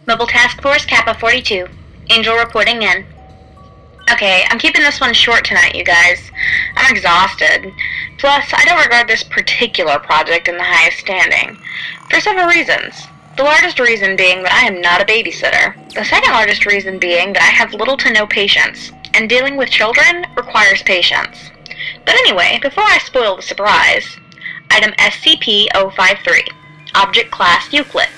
Mobile Task Force Kappa 42. Angel reporting in. Okay, I'm keeping this one short tonight, you guys. I'm exhausted. Plus, I don't regard this particular project in the highest standing, for several reasons. The largest reason being that I am not a babysitter. The second largest reason being that I have little to no patience, and dealing with children requires patience. But anyway, before I spoil the surprise, item SCP-053, Object Class Euclid.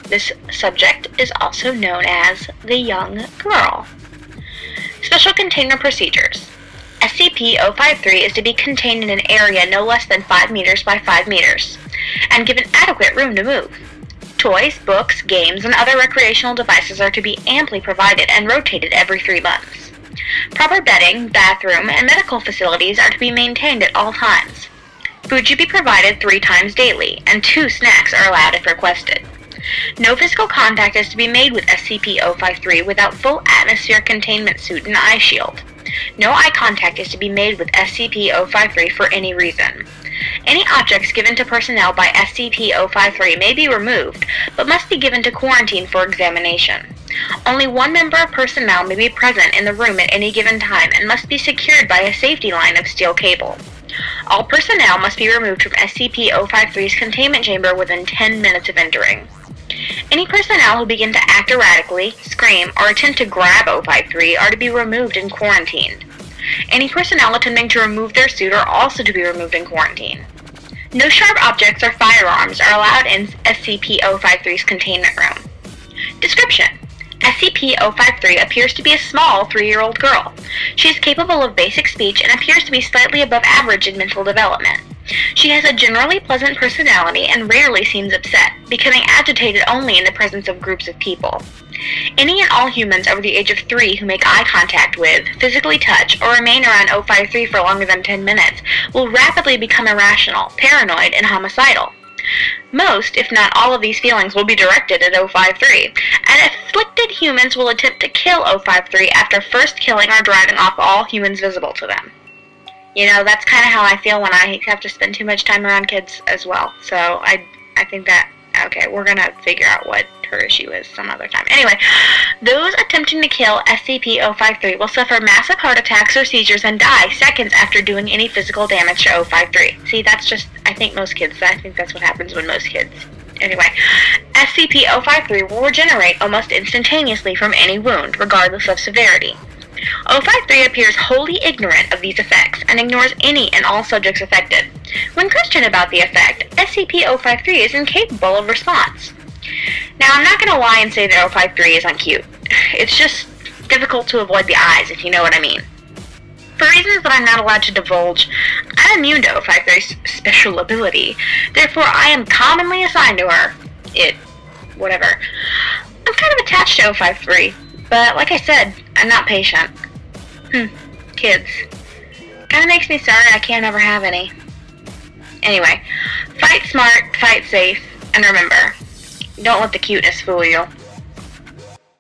This subject is also known as the young girl. Special Containment Procedures. SCP-053 is to be contained in an area no less than 5 meters by 5 meters, and given adequate room to move. Toys, books, games, and other recreational devices are to be amply provided and rotated every 3 months. Proper bedding, bathroom, and medical facilities are to be maintained at all times. Food should be provided 3 times daily, and 2 snacks are allowed if requested. No physical contact is to be made with SCP-053 without full atmosphere containment suit and eye shield. No eye contact is to be made with SCP-053 for any reason. Any objects given to personnel by SCP-053 may be removed, but must be given to quarantine for examination. Only 1 member of personnel may be present in the room at any given time and must be secured by a safety line of steel cable. All personnel must be removed from SCP-053's containment chamber within 10 minutes of entering. Any personnel who begin to act erratically, scream, or attempt to grab 053 are to be removed and quarantined. Any personnel attempting to remove their suit are also to be removed and quarantined. No sharp objects or firearms are allowed in SCP-053's containment room. Description: SCP-053 appears to be a small 3-year-old girl. She is capable of basic speech and appears to be slightly above average in mental development. She has a generally pleasant personality and rarely seems upset, becoming agitated only in the presence of groups of people. Any and all humans over the age of 3 who make eye contact with, physically touch, or remain around 053 for longer than 10 minutes will rapidly become irrational, paranoid, and homicidal. Most, if not all of these feelings will be directed at 053, and afflicted humans will attempt to kill 053 after first killing or driving off all humans visible to them. You know, that's kind of how I feel when I have to spend too much time around kids as well. So I think that, okay, we're going to figure out what her issue is some other time. Anyway, those attempting to kill SCP-053 will suffer massive heart attacks or seizures and die seconds after doing any physical damage to 053. See, that's just, I think that's what happens when most kids. Anyway, SCP-053 will regenerate almost instantaneously from any wound, regardless of severity. 053 appears wholly ignorant of these effects and ignores any and all subjects affected. When questioned about the effect, SCP-053 is incapable of response. Now, I'm not going to lie and say that 053 isn't cute. It's just difficult to avoid the eyes, if you know what I mean. For reasons that I'm not allowed to divulge, I'm immune to 053's special ability. Therefore, I am commonly assigned to her. Whatever. I'm kind of attached to 053. But, like I said, I'm not patient. Kids. Kinda makes me sorry I can't ever have any. Anyway, fight smart, fight safe, and remember, don't let the cuteness fool you.